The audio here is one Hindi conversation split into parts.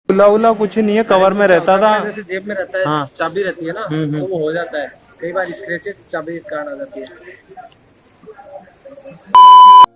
खुला उला कुछ नहीं है, कवर में रहता था। जैसे जेब में रहता है, हाँ। चाबी रहती है ना, हम्म। तो वो हो जाता है। कई बार स्क्रैचेस चाबी के कारण आ जाती है।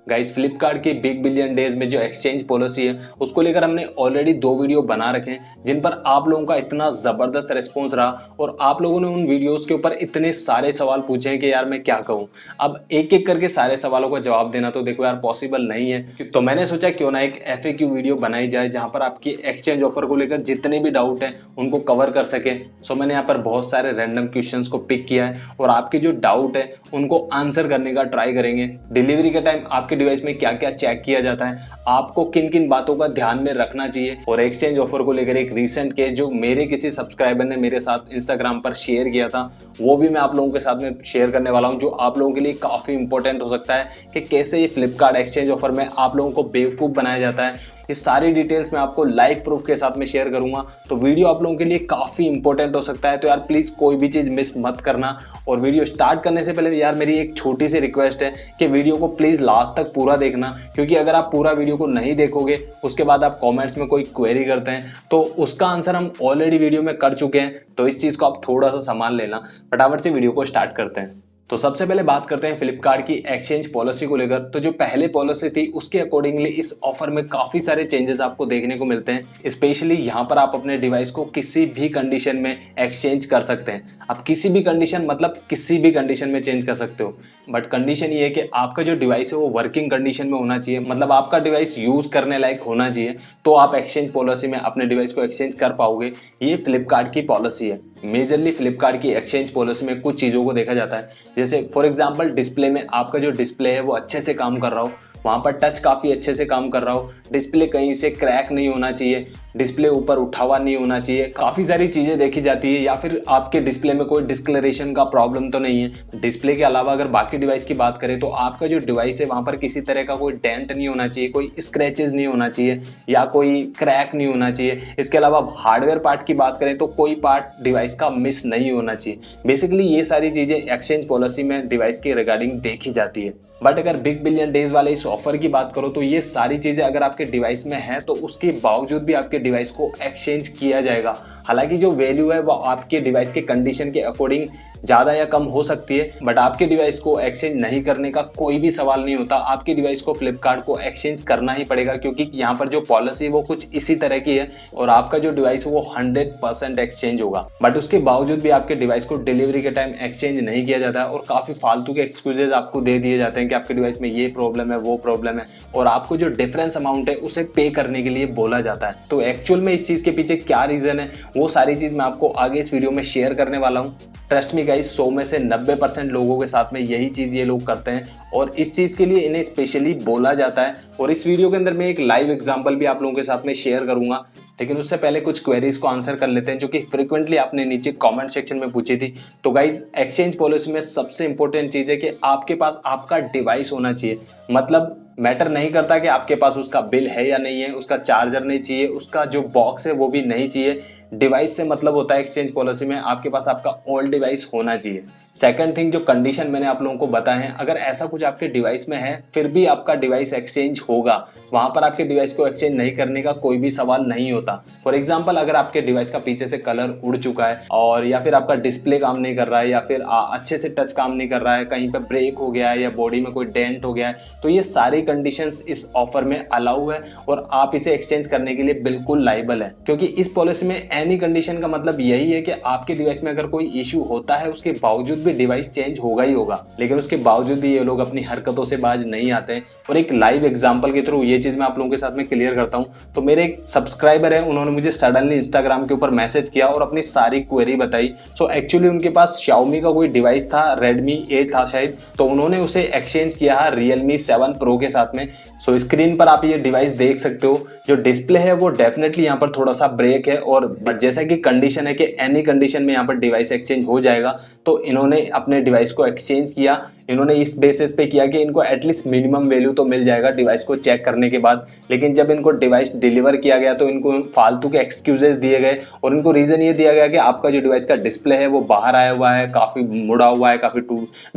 गाइस फ्लिपकार्ट की बिग बिलियन डेज में जो एक्सचेंज पॉलिसी है उसको लेकर हमने ऑलरेडी 2 वीडियो बना रखे हैं, जिन पर आप लोगों का इतना जबरदस्त रिस्पॉन्स रहा और आप लोगों ने उन वीडियोस के ऊपर इतने सारे सवाल पूछे हैं कि यार मैं क्या कहूँ। अब एक एक करके सारे सवालों का जवाब देना तो देखो यार पॉसिबल नहीं है, तो मैंने सोचा क्यों ना एक FAQ वीडियो बनाई जाए जहां पर आपकी एक्सचेंज ऑफर को लेकर जितने भी डाउट हैं उनको कवर कर सके। सो मैंने यहाँ पर बहुत सारे रैंडम क्वेश्चंस को पिक किया है और आपके जो डाउट है उनको आंसर करने का ट्राई करेंगे। डिलीवरी के टाइम आपके डिवाइस में क्या क्या चेक किया जाता है, आपको किन किन बातों का ध्यान में रखना चाहिए, और एक्सचेंज ऑफर को लेकर एक रीसेंट केस जो मेरे किसी सब्सक्राइबर ने मेरे साथ इंस्टाग्राम पर शेयर किया था वो भी मैं आप लोगों के साथ में शेयर करने वाला हूं, जो आप लोगों के लिए काफी इंपॉर्टेंट हो सकता है कि कैसे ये फ्लिपकार्ट एक्सचेंज ऑफर में आप लोगों को बेवकूफ बनाया जाता है। ये सारी डिटेल्स मैं आपको लाइव प्रूफ के साथ में शेयर करूंगा, तो वीडियो आप लोगों के लिए काफी इंपॉर्टेंट हो सकता है। तो यार प्लीज कोई भी चीज मिस मत करना। और वीडियो स्टार्ट करने से पहले यार मेरी एक छोटी सी रिक्वेस्ट है कि वीडियो को प्लीज लास्ट तक पूरा देखना, क्योंकि अगर आप पूरा वीडियो को नहीं देखोगे उसके बाद आप कमेंट्स में कोई क्वेरी करते हैं तो उसका आंसर हम ऑलरेडी वीडियो में कर चुके हैं, तो इस चीज को आप थोड़ा सा संभाल लेना। फटाफट से वीडियो को स्टार्ट करते हैं। तो सबसे पहले बात करते हैं फ्लिपकार्ट की एक्सचेंज पॉलिसी को लेकर। तो जो पहले पॉलिसी थी उसके अकॉर्डिंगली इस ऑफर में काफी सारे चेंजेस आपको देखने को मिलते हैं। स्पेशली यहाँ पर आप अपने डिवाइस को किसी भी कंडीशन में एक्सचेंज कर सकते हैं। आप किसी भी कंडीशन मतलब किसी भी कंडीशन में चेंज कर सकते हो, बट कंडीशन ये है कि आपका जो डिवाइस है वो वर्किंग कंडीशन में होना चाहिए, मतलब आपका डिवाइस यूज करने लायक होना चाहिए, तो आप एक्सचेंज पॉलिसी में अपने डिवाइस को एक्सचेंज कर पाओगे। ये फ्लिपकार्ट की पॉलिसी है। मेजरली फ्लिपकार्ट की एक्सचेंज पॉलिसी में कुछ चीज़ों को देखा जाता है, जैसे फॉर एग्जांपल डिस्प्ले में आपका जो डिस्प्ले है वो अच्छे से काम कर रहा हो, वहाँ पर टच काफ़ी अच्छे से काम कर रहा हो, डिस्प्ले कहीं से क्रैक नहीं होना चाहिए, डिस्प्ले ऊपर उठा हुआ नहीं होना चाहिए, काफ़ी सारी चीज़ें देखी जाती है। या फिर आपके डिस्प्ले में कोई डिस्कलरेशन का प्रॉब्लम तो नहीं है। डिस्प्ले के अलावा अगर बाकी डिवाइस की बात करें तो आपका जो डिवाइस है वहाँ पर किसी तरह का कोई डेंट नहीं होना चाहिए, कोई स्क्रैचेस नहीं होना चाहिए या कोई क्रैक नहीं होना चाहिए। इसके अलावा हार्डवेयर पार्ट की बात करें तो कोई पार्ट डिवाइस का मिस नहीं होना चाहिए। बेसिकली ये सारी चीज़ें एक्सचेंज पॉलिसी में डिवाइस के रिगार्डिंग देखी जाती है। बट अगर बिग बिलियन डेज वाले इस ऑफर की बात करो तो ये सारी चीजें अगर आपके डिवाइस में है तो उसके बावजूद भी आपके डिवाइस को एक्सचेंज किया जाएगा। हालांकि जो वैल्यू है वो आपके डिवाइस के कंडीशन के अकॉर्डिंग ज़्यादा या कम हो सकती है, बट आपके डिवाइस को एक्सचेंज नहीं करने का कोई भी सवाल नहीं होता। आपके डिवाइस को फ्लिपकार्ट को एक्सचेंज करना ही पड़ेगा, क्योंकि यहाँ पर जो पॉलिसी है वो कुछ इसी तरह की है और आपका जो डिवाइस है वो 100% एक्सचेंज होगा। बट उसके बावजूद भी आपके डिवाइस को डिलीवरी के टाइम एक्सचेंज नहीं किया जाता है और काफ़ी फालतू के एक्सक्यूजेज आपको दे दिए जाते हैं कि आपके डिवाइस में ये प्रॉब्लम है वो प्रॉब्लम है, और आपको जो डिफरेंस अमाउंट है उसे पे करने के लिए बोला जाता है। तो एक्चुअल में इस चीज़ के पीछे क्या रीज़न है वो सारी चीज़ मैं आपको आगे इस वीडियो में शेयर करने वाला हूँ। ट्रस्ट मी गाइस, 100 में से 90% लोगों के साथ में यही चीज़ ये लोग करते हैं और इस चीज़ के लिए इन्हें स्पेशली बोला जाता है। और इस वीडियो के अंदर मैं एक लाइव एग्जांपल भी आप लोगों के साथ में शेयर करूंगा, लेकिन उससे पहले कुछ क्वेरीज को आंसर कर लेते हैं जो कि फ्रिक्वेंटली आपने नीचे कमेंट सेक्शन में पूछी थी। तो गाइज एक्सचेंज पॉलिसी में सबसे इंपॉर्टेंट चीज़ है कि आपके पास आपका डिवाइस होना चाहिए। मतलब मैटर नहीं करता कि आपके पास उसका बिल है या नहीं है, उसका चार्जर नहीं चाहिए, उसका जो बॉक्स है वो भी नहीं चाहिए। डिवाइस से मतलब होता है एक्सचेंज पॉलिसी में आपके पास आपका ओल्ड डिवाइस होना चाहिए। सेकंड थिंग, जो कंडीशन मैंने आप लोगों को बताए हैं, अगर ऐसा कुछ आपके डिवाइस में है फिर भी आपका डिवाइस एक्सचेंज होगा, वहां पर आपके डिवाइस को एक्सचेंज नहीं करने का कोई भी सवाल नहीं होता। फॉर एग्जांपल अगर आपके डिवाइस का पीछे से कलर उड़ चुका है और या फिर आपका डिस्प्ले काम नहीं कर रहा है या फिर अच्छे से टच काम नहीं कर रहा है, कहीं पे ब्रेक हो गया है या बॉडी में कोई डेंट हो गया है, तो ये सारी कंडीशंस इस ऑफर में अलाउ है और आप इसे एक्सचेंज करने के लिए बिल्कुल लाइबल है। क्योंकि इस पॉलिसी में एनी कंडीशन का मतलब यही है कि आपके डिवाइस में अगर कोई इश्यू होता है उसके बावजूद भी डिवाइस चेंज होगा ही होगा, लेकिन उसके बावजूद भी ये लोग अपनी हरकतों से बाज नहीं आते हैं। और एक लाइव एग्जांपल के थ्रू ये चीज मैं आप लोगों के साथ में क्लियर करता हूं। तो मेरे एक सब्सक्राइबर है, उन्होंने मुझे सडनली इंस्टाग्राम के ऊपर मैसेज किया और अपनी सारी क्वेरी बताई। सो एक्चुअली उनके पास Xiaomi का कोई डिवाइस था, Redmi 8 था शायद, तो उन्होंने उसे एक्सचेंज किया है Realme 7 Pro के साथ में। सो स्क्रीन पर आप ये डिवाइस देख सकते हो, जो डिस्प्ले है वो डेफिनेटली यहाँ पर थोड़ा सा ब्रेक है, और जैसा कि कंडीशन है कि एनी कंडीशन में यहाँ पर डिवाइस एक्सचेंज हो जाएगा, तो इन्होंने अपने डिवाइस को एक्सचेंज किया। इन्होंने इस बेसिस पे किया कि इनको एटलीस्ट मिनिमम वैल्यू तो मिल जाएगा डिवाइस को चेक करने के बाद। लेकिन जब इनको डिवाइस डिलीवर किया गया तो इनको फालतू के एक्सक्यूजेस दिए गए और इनको रीजन ये दिया गया कि आपका जो डिवाइस का डिस्प्ले है वो बाहर आया हुआ है, काफी मुड़ा हुआ है, काफी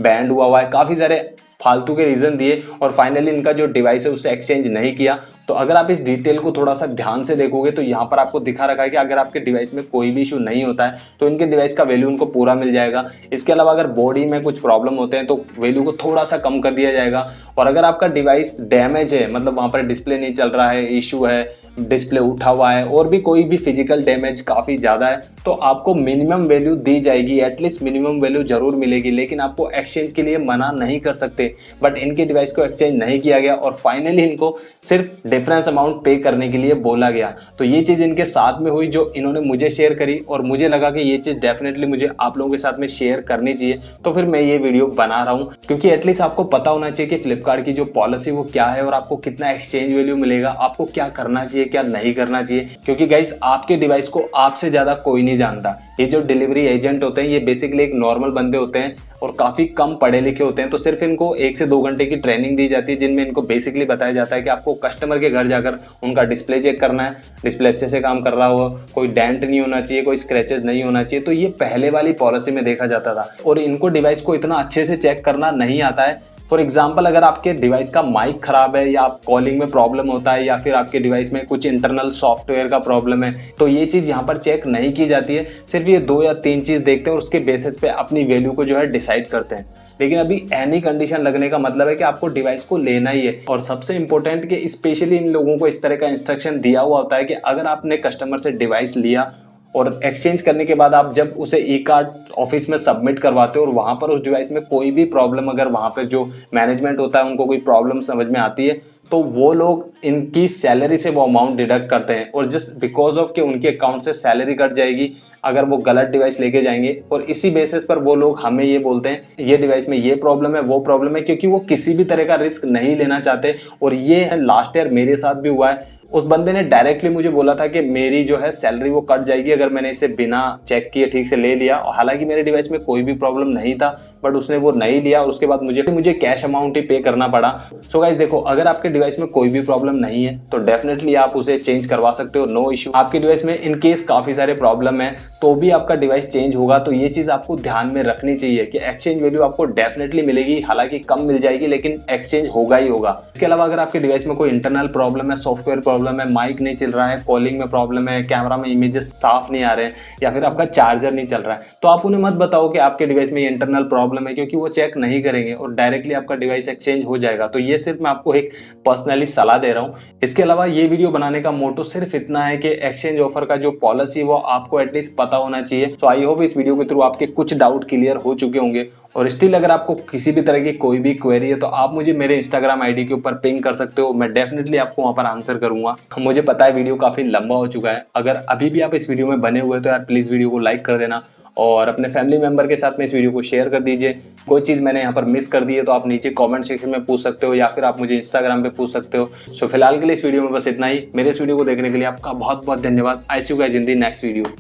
बैंड हुआ है, काफी सारे फालतू के रीजन दिए और फाइनली इनका जो डिवाइस है उसे एक्सचेंज नहीं किया। तो अगर आप इस डिटेल को थोड़ा सा ध्यान से देखोगे तो यहाँ पर आपको दिखा रखा है कि अगर आपके डिवाइस में कोई भी इशू नहीं होता है तो इनके डिवाइस का वैल्यू उनको पूरा मिल जाएगा। इसके अलावा अगर बॉडी में कुछ प्रॉब्लम होते हैं तो वैल्यू को थोड़ा सा कम कर दिया जाएगा। और अगर आपका डिवाइस डैमेज है, मतलब वहाँ पर डिस्प्ले नहीं चल रहा है, इशू है, डिस्प्ले उठा हुआ है और भी कोई भी फिजिकल डैमेज काफ़ी ज़्यादा है, तो आपको मिनिमम वैल्यू दी जाएगी, एटलीस्ट मिनिमम वैल्यू जरूर मिलेगी। लेकिन आपको एक्सचेंज के लिए मना नहीं कर सकते। बट इनके डिवाइस को एक्सचेंज नहीं किया गया और फाइनली इनको सिर्फ डिफरेंस अमाउंट पे करने के लिए बोला गया। तो ये चीज़ इनके साथ में हुई जो इन्होंने मुझे शेयर करी और मुझे लगा कि ये चीज़ डेफिनेटली मुझे आप लोगों के साथ में शेयर करनी चाहिए, तो फिर मैं ये वीडियो बना रहा हूँ। क्योंकि एटलीस्ट आपको पता होना चाहिए कि फ्लिपकार्ट की जो पॉलिसी वो क्या है और आपको कितना एक्सचेंज वैल्यू मिलेगा, आपको क्या करना चाहिए क्या नहीं करना चाहिए। क्योंकि गाइज आपके डिवाइस को आपसे ज़्यादा कोई नहीं जानता। ये जो डिलीवरी एजेंट होते हैं ये बेसिकली एक नॉर्मल बंदे होते हैं और काफ़ी कम पढ़े लिखे होते हैं। तो सिर्फ इनको 1 से 2 घंटे की ट्रेनिंग दी जाती है जिनमें इनको बेसिकली बताया जाता है कि आपको कस्टमर के घर जाकर उनका डिस्प्ले चेक करना है, डिस्प्ले अच्छे से काम कर रहा हो, कोई डेंट नहीं होना चाहिए, कोई स्क्रैचेस नहीं होना चाहिए। तो ये पहले वाली पॉलिसी में देखा जाता था और इनको डिवाइस को इतना अच्छे से चेक करना नहीं आता है। फॉर एग्जाम्पल अगर आपके डिवाइस का माइक खराब है या आप कॉलिंग में प्रॉब्लम होता है या फिर आपके डिवाइस में कुछ इंटरनल सॉफ्टवेयर का प्रॉब्लम है तो ये चीज़ यहाँ पर चेक नहीं की जाती है। सिर्फ ये 2 या 3 चीज़ देखते हैं और उसके बेसिस पे अपनी वैल्यू को जो है डिसाइड करते हैं। लेकिन अभी एनी कंडीशन लगने का मतलब है कि आपको डिवाइस को लेना ही है। और सबसे इंपॉर्टेंट कि स्पेशली इन लोगों को इस तरह का इंस्ट्रक्शन दिया हुआ होता है कि अगर आपने कस्टमर से डिवाइस लिया और एक्सचेंज करने के बाद आप जब उसे ई कार्ड ऑफिस में सबमिट करवाते हो और वहाँ पर उस डिवाइस में कोई भी प्रॉब्लम, अगर वहाँ पर जो मैनेजमेंट होता है उनको कोई प्रॉब्लम समझ में आती है तो वो लोग इनकी सैलरी से वो अमाउंट डिडक्ट करते हैं और जस्ट बिकॉज ऑफ कि उनके अकाउंट से सैलरी कट जाएगी अगर वो गलत डिवाइस लेके जाएंगे। और इसी बेसिस पर वो लोग हमें ये बोलते हैं ये डिवाइस में ये प्रॉब्लम है वो प्रॉब्लम है, क्योंकि वो किसी भी तरह का रिस्क नहीं लेना चाहते। और ये लास्ट ईयर मेरे साथ भी हुआ है। उस बंदे ने डायरेक्टली मुझे बोला था कि मेरी जो है सैलरी वो कट जाएगी अगर मैंने इसे बिना चेक किए ठीक से ले लिया। हालांकि मेरे डिवाइस में कोई भी प्रॉब्लम नहीं था बट उसने वो नहीं लिया और उसके बाद मुझे कैश अमाउंट ही पे करना पड़ा। सो गाइस देखो, अगर आपके डिवाइस में कोई भी प्रॉब्लम नहीं है तो डेफिनेटली आप उसे चेंज करवा सकते हो, नो इशू। आपके डिवाइस में इन केस काफी सारे प्रॉब्लम है तो भी आपका डिवाइस चेंज होगा तो ये चीज आपको ध्यान में रखनी चाहिए कि एक्सचेंज वैल्यू आपको डेफिनेटली मिलेगी, हालांकि कम मिल जाएगी लेकिन एक्सचेंज होगा ही होगा। इसके अलावा अगर आपके डिवाइस में कोई इंटरनल प्रॉब्लम है, सॉफ्टवेयर प्रॉब्लम है, माइक नहीं चल रहा है, कॉलिंग में प्रॉब्लम है, कैमरा में इमेजेस साफ नहीं आ रहे हैं या फिर आपका चार्जर नहीं चल रहा है तो आप उन्हें मत बताओ कि आपके डिवाइस में ये इंटरनल प्रॉब्लम है, क्योंकि वो चेक नहीं करेंगे और डायरेक्टली आपका डिवाइस एक्सचेंज हो जाएगा। तो ये सिर्फ मैं आपको एक पर्सनली सलाह दे रहा हूँ। इसके अलावा ये वीडियो बनाने का मोटो सिर्फ इतना है कि एक्सचेंज ऑफर का जो पॉलिसी वो आपको एटलीस्ट पता होना चाहिए। तो आई होप इस वीडियो के थ्रू आपके कुछ डाउट क्लियर हो चुके होंगे। और स्टिल अगर आपको किसी भी तरह की कोई भी क्वेरी है तो आप मुझे मेरे इंस्टाग्राम आईडी के ऊपर पिंग कर सकते हो, मैं डेफिनेटली आपको वहां पर आंसर करूंगा। मुझे पता है वीडियो काफी लंबा हो चुका है, अगर अभी भी आप इस वीडियो में बने हुए तो यार प्लीज वीडियो को लाइक कर देना और अपने फैमिली मेंबर के साथ में इस वीडियो को शेयर कर दीजिए। कोई चीज़ मैंने यहाँ पर मिस कर दी है तो आप नीचे कमेंट सेक्शन में पूछ सकते हो या फिर आप मुझे इंस्टाग्राम पे पूछ सकते हो। सो फिलहाल के लिए इस वीडियो में बस इतना ही। मेरे इस वीडियो को देखने के लिए आपका बहुत बहुत धन्यवाद। I see you guys in the next video.